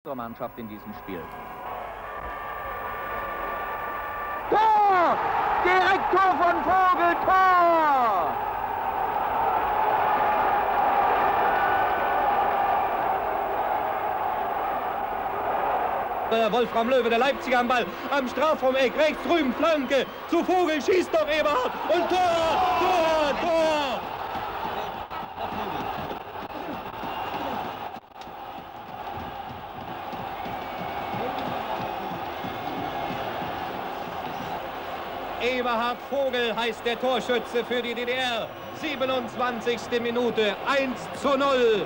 zur Mannschaft in diesem Spiel. Tor! Direktor von Vogel, Tor! Wolfram Löwe, der Leipziger am Ball, am Strafraum-Eck, rechts drüben, Flanke, zu Vogel, schießt doch Eberhardt und Tor, Tor, Tor! Eberhard Vogel heißt der Torschütze für die DDR. 27. Minute, 1:0.